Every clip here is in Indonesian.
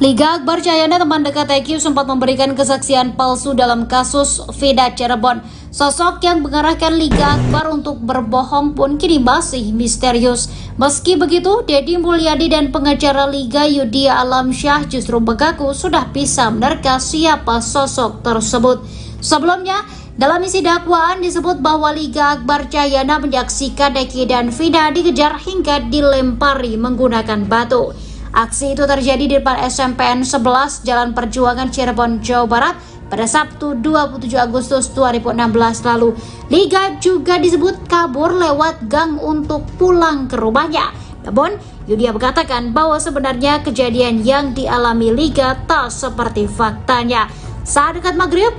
Liga Akbar Cahyana, teman dekat Eki, sempat memberikan kesaksian palsu dalam kasus Vida Cirebon. Sosok yang mengarahkan Liga Akbar untuk berbohong pun kini masih misterius. Meski begitu, Deddy Mulyadi dan pengacara Liga Yudhya Alamsyah justru mengaku sudah bisa menerka siapa sosok tersebut. Sebelumnya, dalam isi dakwaan disebut bahwa Liga Akbar Cahyana menyaksikan Eki dan Vida dikejar hingga dilempari menggunakan batu. Aksi itu terjadi di depan SMPN 11 Jalan Perjuangan Cirebon, Jawa Barat pada Sabtu 27 Agustus 2016 lalu. Liga juga disebut kabur lewat gang untuk pulang ke rumahnya. Namun, Yudhya mengatakan bahwa sebenarnya kejadian yang dialami Liga tak seperti faktanya. Saat dekat maghrib,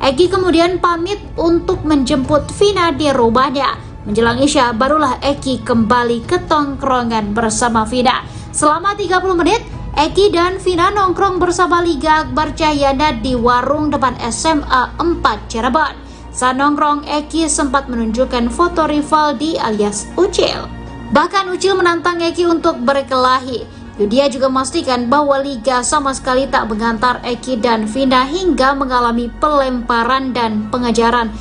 Eki kemudian pamit untuk menjemput Vina di rumahnya. Menjelang Isya, barulah Eki kembali ke tongkrongan bersama Vina. Selama 30 menit, Eki dan Vina nongkrong bersama Liga Akbar Cahyana di warung depan SMA 4 Cirebon. Saat nongkrong, Eki sempat menunjukkan foto Rivaldi alias Ucil. Bahkan Ucil menantang Eki untuk berkelahi. Yudhya juga memastikan bahwa Liga sama sekali tak mengantar Eki dan Vina hingga mengalami pelemparan dan pengejaran.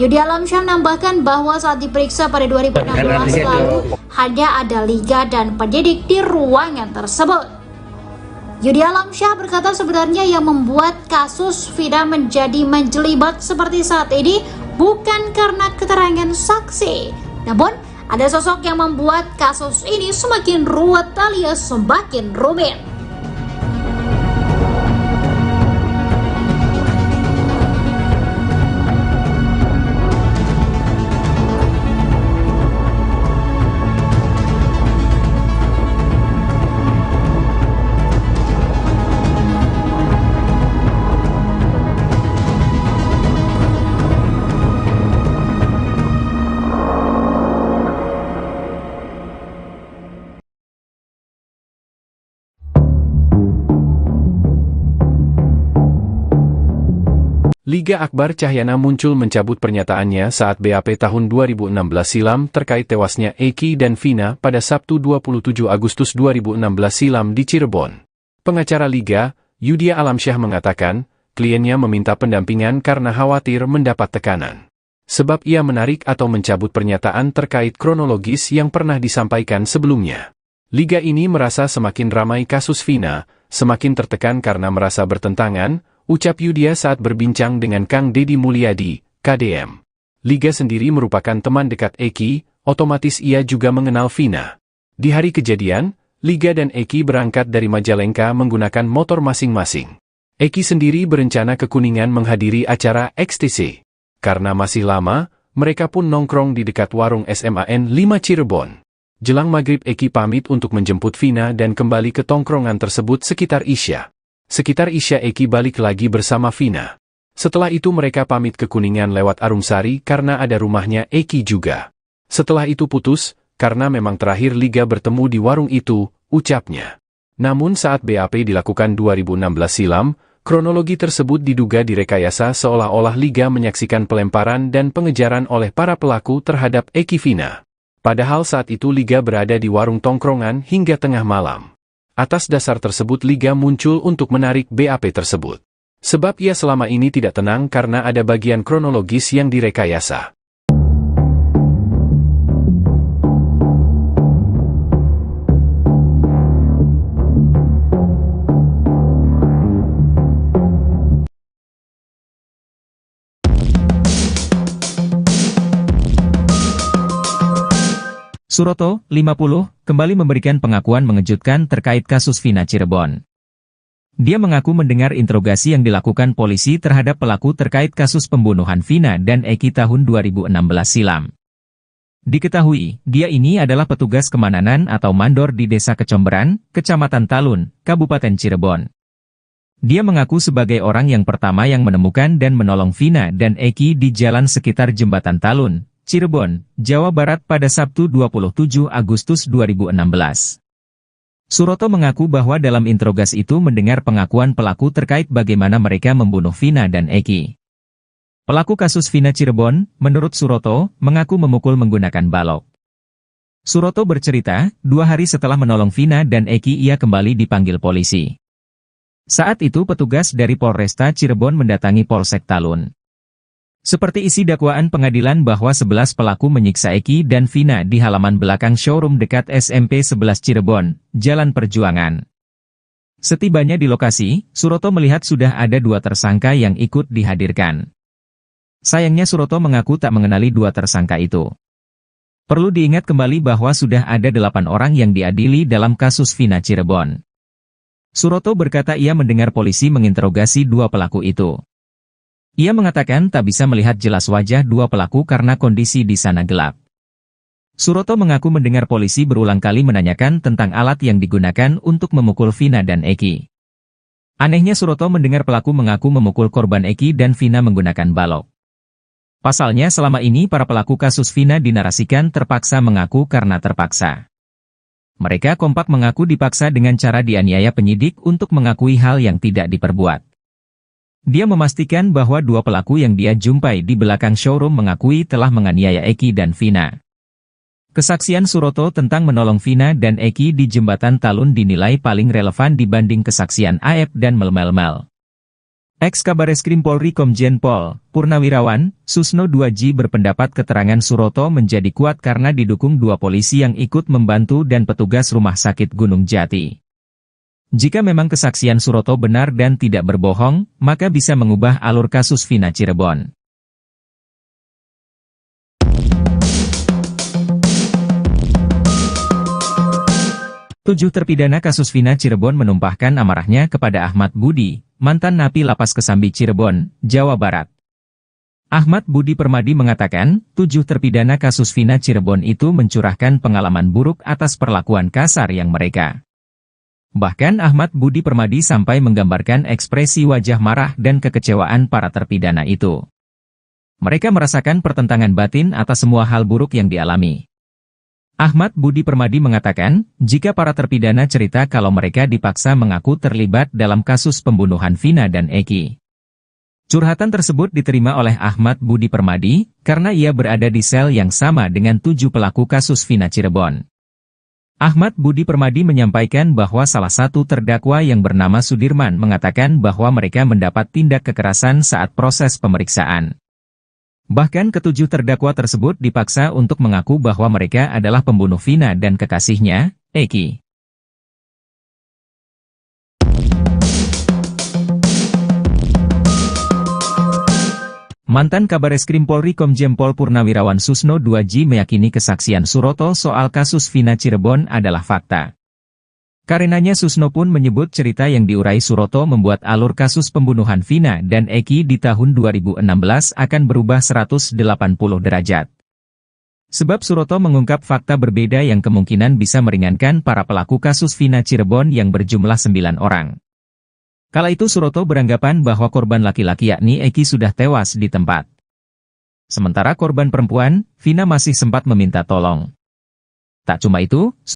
Yudhya Alamsyah menambahkan bahwa saat diperiksa pada 2016 lalu, hanya ada Liga dan penyidik di ruangan tersebut. Yudhya Alamsyah berkata sebenarnya yang membuat kasus Vida menjadi menjelibat seperti saat ini bukan karena keterangan saksi, namun ada sosok yang membuat kasus ini semakin ruwet alias semakin rumit. Liga Akbar Cahyana muncul mencabut pernyataannya saat BAP tahun 2016 silam terkait tewasnya Eki dan Vina pada Sabtu 27 Agustus 2016 silam di Cirebon. Pengacara Liga, Yudhya Alamsyah mengatakan, kliennya meminta pendampingan karena khawatir mendapat tekanan. Sebab ia menarik atau mencabut pernyataan terkait kronologis yang pernah disampaikan sebelumnya. Liga ini merasa semakin ramai kasus Vina, semakin tertekan karena merasa bertentangan, ucap Yudhya saat berbincang dengan Kang Deddy Mulyadi, KDM. Liga sendiri merupakan teman dekat Eki, otomatis ia juga mengenal Vina. Di hari kejadian, Liga dan Eki berangkat dari Majalengka menggunakan motor masing-masing. Eki sendiri berencana ke Kuningan menghadiri acara XTC. Karena masih lama, mereka pun nongkrong di dekat warung SMAN 5 Cirebon. Jelang maghrib Eki pamit untuk menjemput Vina dan kembali ke tongkrongan tersebut sekitar Isya. Sekitar Isya Eki balik lagi bersama Vina. Setelah itu mereka pamit ke Kuningan lewat Arumsari karena ada rumahnya Eki juga. Setelah itu putus, karena memang terakhir Liga bertemu di warung itu, ucapnya. Namun saat BAP dilakukan 2016 silam, kronologi tersebut diduga direkayasa seolah-olah Liga menyaksikan pelemparan dan pengejaran oleh para pelaku terhadap Eki Vina. Padahal saat itu Liga berada di warung tongkrongan hingga tengah malam. Atas dasar tersebut Liga muncul untuk menarik BAP tersebut. Sebab ia selama ini tidak tenang karena ada bagian kronologis yang direkayasa. Suroto, 50, kembali memberikan pengakuan mengejutkan terkait kasus Vina Cirebon. Dia mengaku mendengar interogasi yang dilakukan polisi terhadap pelaku terkait kasus pembunuhan Vina dan Eki tahun 2016 silam. Diketahui, dia ini adalah petugas kemananan atau mandor di Desa Kecomberan, Kecamatan Talun, Kabupaten Cirebon. Dia mengaku sebagai orang yang pertama yang menemukan dan menolong Vina dan Eki di jalan sekitar Jembatan Talun, Cirebon, Jawa Barat pada Sabtu 27 Agustus 2016. Suroto mengaku bahwa dalam interogasi itu mendengar pengakuan pelaku terkait bagaimana mereka membunuh Vina dan Eki. Pelaku kasus Vina Cirebon, menurut Suroto, mengaku memukul menggunakan balok. Suroto bercerita, 2 hari setelah menolong Vina dan Eki ia kembali dipanggil polisi. Saat itu petugas dari Polresta Cirebon mendatangi Polsek Talun. Seperti isi dakwaan pengadilan bahwa 11 pelaku menyiksa Eki dan Vina di halaman belakang showroom dekat SMP 11 Cirebon, Jalan Perjuangan. Setibanya di lokasi, Suroto melihat sudah ada 2 tersangka yang ikut dihadirkan. Sayangnya Suroto mengaku tak mengenali 2 tersangka itu. Perlu diingat kembali bahwa sudah ada 8 orang yang diadili dalam kasus Vina Cirebon. Suroto berkata ia mendengar polisi menginterogasi 2 pelaku itu. Ia mengatakan tak bisa melihat jelas wajah 2 pelaku karena kondisi di sana gelap. Suroto mengaku mendengar polisi berulang kali menanyakan tentang alat yang digunakan untuk memukul Vina dan Eki. Anehnya Suroto mendengar pelaku mengaku memukul korban Eki dan Vina menggunakan balok. Pasalnya selama ini para pelaku kasus Vina dinarasikan terpaksa mengaku karena terpaksa. Mereka kompak mengaku dipaksa dengan cara dianiaya penyidik untuk mengakui hal yang tidak diperbuat. Dia memastikan bahwa 2 pelaku yang dia jumpai di belakang showroom mengakui telah menganiaya Eki dan Vina. Kesaksian Suroto tentang menolong Vina dan Eki di jembatan Talun dinilai paling relevan dibanding kesaksian Aep dan Mel-Mel. Ex-Kabareskrim Polri Komjen Pol Purnawirawan Susno 2J berpendapat keterangan Suroto menjadi kuat karena didukung 2 polisi yang ikut membantu dan petugas Rumah Sakit Gunung Jati. Jika memang kesaksian Suroto benar dan tidak berbohong, maka bisa mengubah alur kasus Vina Cirebon. Tujuh terpidana kasus Vina Cirebon menumpahkan amarahnya kepada Ahmad Budi, mantan napi Lapas Kesambi Cirebon, Jawa Barat. Ahmad Budi Permadi mengatakan, 7 terpidana kasus Vina Cirebon itu mencurahkan pengalaman buruk atas perlakuan kasar yang mereka. Bahkan Ahmad Budi Permadi sampai menggambarkan ekspresi wajah marah dan kekecewaan para terpidana itu. Mereka merasakan pertentangan batin atas semua hal buruk yang dialami. Ahmad Budi Permadi mengatakan, jika para terpidana cerita kalau mereka dipaksa mengaku terlibat dalam kasus pembunuhan Vina dan Eki. Curhatan tersebut diterima oleh Ahmad Budi Permadi, karena ia berada di sel yang sama dengan 7 pelaku kasus Vina Cirebon. Ahmad Budi Permadi menyampaikan bahwa salah satu terdakwa yang bernama Sudirman mengatakan bahwa mereka mendapat tindak kekerasan saat proses pemeriksaan. Bahkan ke-7 terdakwa tersebut dipaksa untuk mengaku bahwa mereka adalah pembunuh Vina dan kekasihnya, Eki. Mantan Kabareskrim Polri Komjen Pol Purnawirawan Susno 2J meyakini kesaksian Suroto soal kasus Vina Cirebon adalah fakta. Karenanya Susno pun menyebut cerita yang diurai Suroto membuat alur kasus pembunuhan Vina dan Eki di tahun 2016 akan berubah 180 derajat. Sebab Suroto mengungkap fakta berbeda yang kemungkinan bisa meringankan para pelaku kasus Vina Cirebon yang berjumlah 9 orang. Kala itu Suroto beranggapan bahwa korban laki-laki yakni Eki sudah tewas di tempat. Sementara korban perempuan, Vina masih sempat meminta tolong. Tak cuma itu,